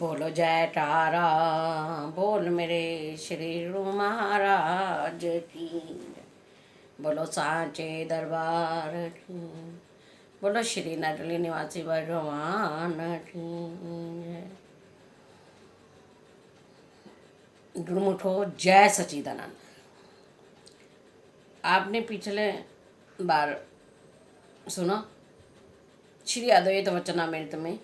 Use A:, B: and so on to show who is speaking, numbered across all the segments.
A: बोलो जय तारा, बोल मेरे श्री गुरु महाराज की जय। बोलो सांचे दरबार की, बोलो श्री नटली निवासी भगवान की जय। गुरुमुठो जय सच्चिदानंद। आपने पिछले बार सुना श्री अद्वैत वचनामृत में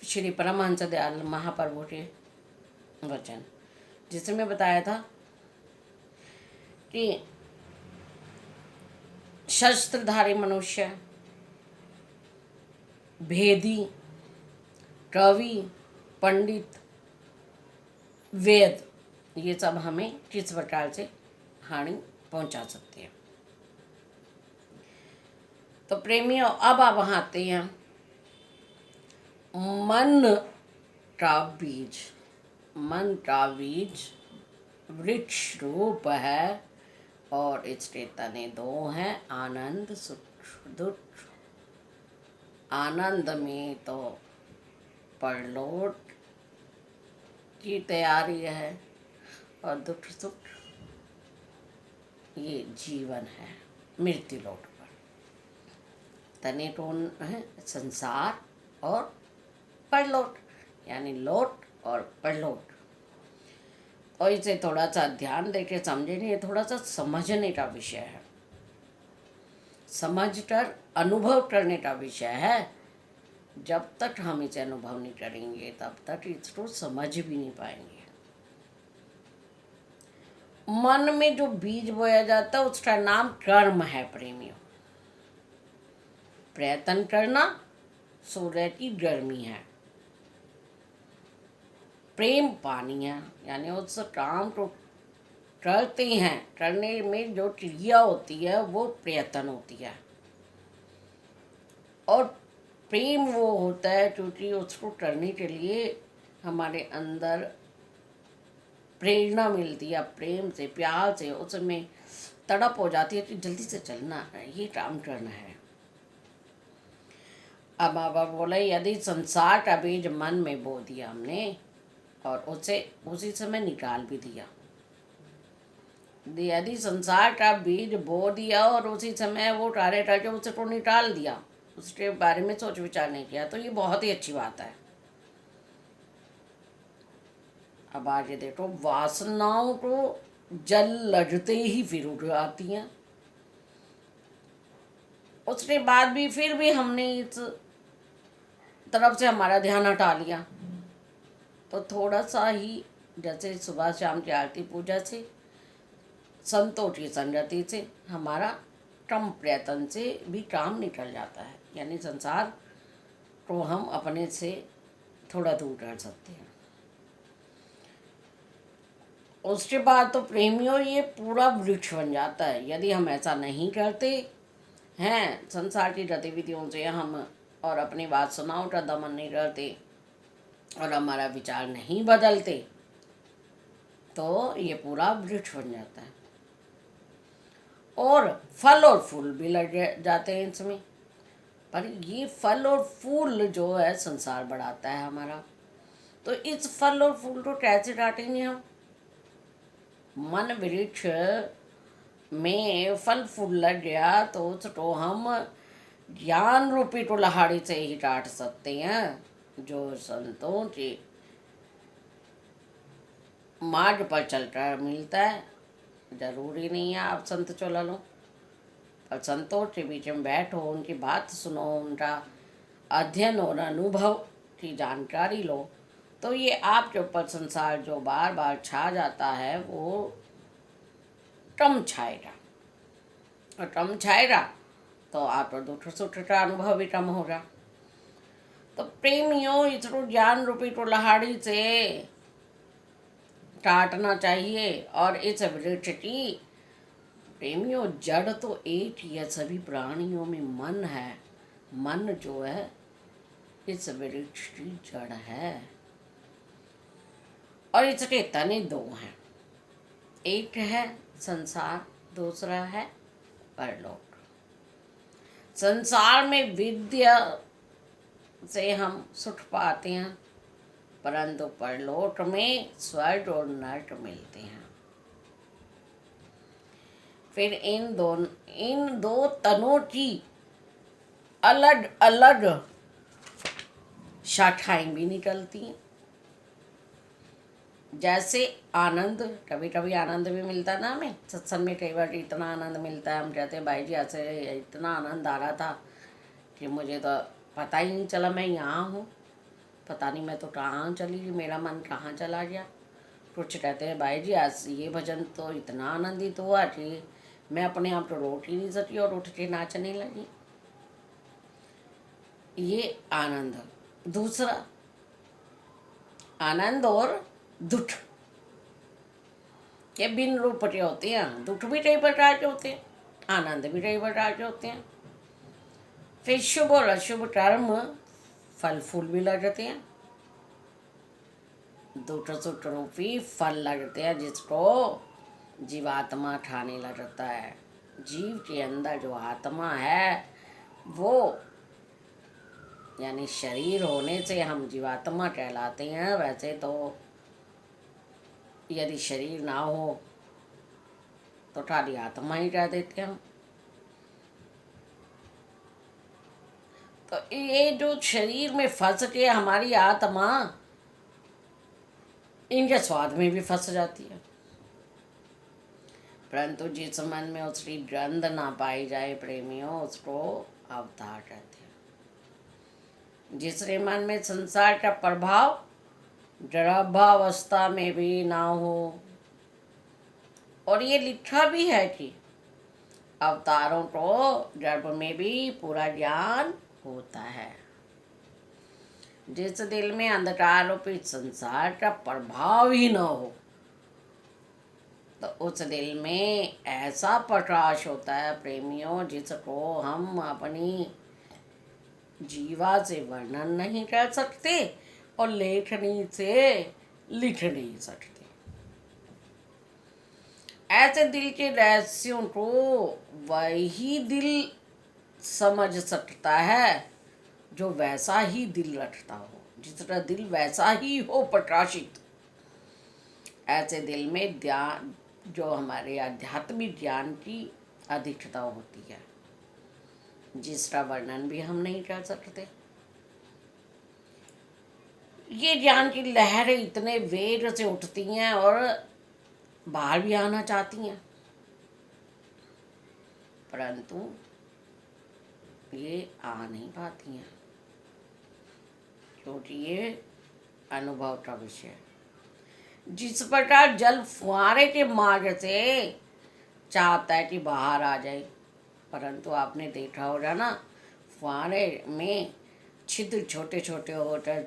A: श्री परमहंस दयाल महाप्रभु के वचन, जिसमें बताया था कि शस्त्रधारी मनुष्य, भेदी, कवि, पंडित, वेद, ये सब हमें किस प्रकार से हानि पहुंचा सकते हैं। तो प्रेमियों, अब आप आते हैं मन का बीज। मन का बीज वृक्ष रूप है और इसके तने दो हैं, आनंद सुख दुख। आनंद में तो परलोक की तैयारी है और दुख सुख ये जीवन है मृत्यु लोक पर। तने टोन है संसार और परलोक, यानी लोट और परलोक। और इसे थोड़ा सा ध्यान देके समझेंगे, ये थोड़ा सा समझने का विषय है, समझकर अनुभव करने का विषय है। जब तक हम इसे अनुभव नहीं करेंगे तब तक इसको समझ भी नहीं पाएंगे। मन में जो बीज बोया जाता है उसका नाम कर्म है प्रेमियों। प्रयत्न करना सूर्य की गर्मी है, प्रेम पानी है, यानी उस काम को करते हैं, करने में जो क्रिया होती है वो प्रयत्न होती है। और प्रेम वो होता है क्योंकि उसको करने के लिए हमारे अंदर प्रेरणा मिलती है, प्रेम से प्यार से उसमें तड़प हो जाती है कि जल्दी से चलना है, ये काम करना है। अब बाबा बोले यदि संसार का बीज मन में बो दिया हमने और उसे उसी समय निकाल भी दिया, यदि संसार का बीज बो दिया और उसी समय वो टारे टारे उसको निकाल दिया, उसके बारे में सोच विचार नहीं किया, तो ये बहुत ही अच्छी बात है। अब आगे देखो, वासनाओं को जल लगते ही फिर उठ आती हैं। उसके बाद भी फिर भी हमने इस तरफ से हमारा ध्यान हटा लिया, तो थोड़ा सा ही, जैसे सुबह शाम की आरती पूजा से, संतों की संगति से हमारा कम प्रयत्न से भी काम निकल जाता है, यानी संसार को हम अपने से थोड़ा दूर कर सकते हैं। उसके बाद तो प्रेमियों ये पूरा वृक्ष बन जाता है। यदि हम ऐसा नहीं करते हैं, संसार की गतिविधियों से हम और अपनी वासनाओं का दमन नहीं करते और हमारा विचार नहीं बदलते, तो ये पूरा वृक्ष बन जाता है और फल और फूल भी लग जाते हैं इसमें। पर ये फल और फूल जो है संसार बढ़ाता है हमारा। तो इस फल और फूल को कैसे काटेंगे हम? मन वृक्ष में फल फूल लग गया तो उसको हम ज्ञान रूपी कुल्हाड़ी से ही काट सकते हैं, जो संतों के मार्ग पर चलकर मिलता है। जरूरी नहीं है आप संत चला लो, पर संतों के बीच में बैठो, उनकी बात सुनो, उनका अध्ययन और अनुभव की जानकारी लो, तो ये आपके ऊपर संसार जो बार बार छा जाता है वो कम छाएगा, और कम छाएगा तो आप दुख सुख का अनुभव भी कम होगा। तो प्रेमियों, इसको ज्ञान रूपी कुल्हाड़ी से काटना चाहिए। और इस वृक्ष की प्रेमियों जड़ तो एक ही है, सभी प्राणियों में मन है। मन जो है इस वृक्ष की जड़ है और इसके तने दो हैं, एक है संसार, दूसरा है परलोक। संसार में विद्या से हम सुख पाते हैं, परंतु परलोक में स्वर्ग और नर्क मिलते हैं। फिर इन दो तनों की अलग अलग शाखाएं भी निकलती हैं। जैसे आनंद, कभी कभी आनंद भी मिलता है ना हमें सत्संग में, कई बार इतना आनंद मिलता है, हम कहते हैं भाई जी ऐसे इतना आनंद आ रहा था कि मुझे तो पता ही नहीं चला मैं यहाँ हूँ, पता नहीं मैं तो कहाँ चली गई, मेरा मन कहाँ चला गया। कुछ कहते हैं भाई जी आज ये भजन तो इतना आनंदित हुआ कि मैं अपने आप तो रोक ही नहीं सकी और उठ के नाचने लगी। ये आनंद। दूसरा, आनंद और दुख के भिन्न रूप के होते हैं। दुख भी कई प्रकार के होते हैं, आनंद भी कई प्रकार के होते हैं। फिर शुभ और अशुभ कर्म फल फूल भी लगते हैं, दुख सुख रूपी फल लगते हैं, जिसको जीवात्मा खाने लगता है। जीव के अंदर जो आत्मा है वो, यानी शरीर होने से हम जीवात्मा कहलाते हैं। वैसे तो यदि शरीर ना हो तो खाली आत्मा ही कह देते हैं हम। तो ये जो शरीर में फंस के हमारी आत्मा इनके स्वाद में भी फंस जाती है, परंतु जिस मन में उसकी गंध ना पाई जाए प्रेमियों, उसको अवतार कहते हैं। जिसके मन में संसार का प्रभाव गर्भावस्था में भी ना हो, और ये लिखा भी है कि अवतारों को गर्भ में भी पूरा ज्ञान होता है। जिस दिल में अंधकार रूपी संसार का प्रभाव ही न हो, तो उस दिल में ऐसा प्रकाश होता है प्रेमियों, जिसको हम अपनी जीवा से वर्णन नहीं कर सकते और लेखनी से लिख नहीं सकते। ऐसे दिल के रहस्यों को वही दिल समझ सकता है जो वैसा ही दिल रखता हो, जिसका दिल वैसा ही हो प्रकाशित। ऐसे दिल में ध्यान, जो हमारे आध्यात्मिक ज्ञान की अधिकता होती है, जिसका वर्णन भी हम नहीं कर सकते। ये ज्ञान की लहरें इतने वेग से उठती हैं और बाहर भी आना चाहती हैं, परंतु ये आ नहीं पाती हैं, क्योंकि ये अनुभव का विषय है। जिस प्रकार जल फुहारे के मार्ग से चाहता है कि बाहर आ जाए, परंतु आपने देखा होगा ना, फुहारे में छिद्र छोटे छोटे होते,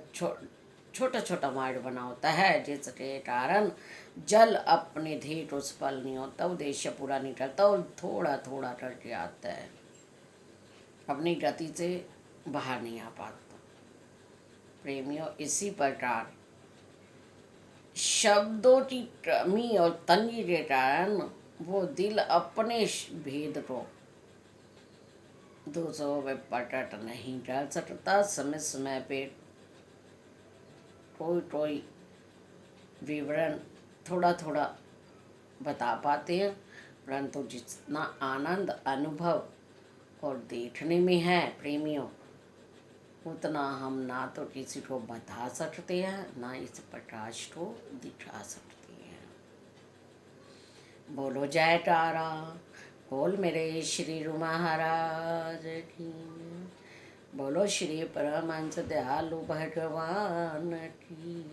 A: छोटा छोटा मार्ग बना होता है, जिसके कारण जल अपने धीरे उस पल नहीं होता, उद्देश्य पूरा नहीं करता और थोड़ा थोड़ा करके आता है, अपनी गति से बाहर नहीं आ पाता। प्रेमियों, इसी प्रकार शब्दों की कमी और तंगी के कारण वो दिल अपने भेद को दूसरों में प्रकट नहीं कर सकता। समय समय पे कोई कोई विवरण थोड़ा थोड़ा बता पाते हैं, परंतु जितना आनंद अनुभव और देखने में है प्रेमियों, उतना हम ना तो किसी को बता सकते हैं, ना इस प्रकाश को दिखा सकते हैं। बोलो जयकारा बोल मेरे श्री गुरु महाराज की, बोलो श्री परमहंस दयालु भगवान की,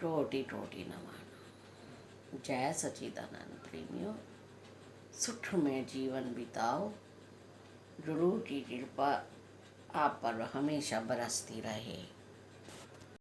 A: कोटि कोटि नमन। जय सच्चिदानंद। प्रेमियों, सुख में जीवन बिताओ, गुरु की कृपा आप पर हमेशा बरसती रहे।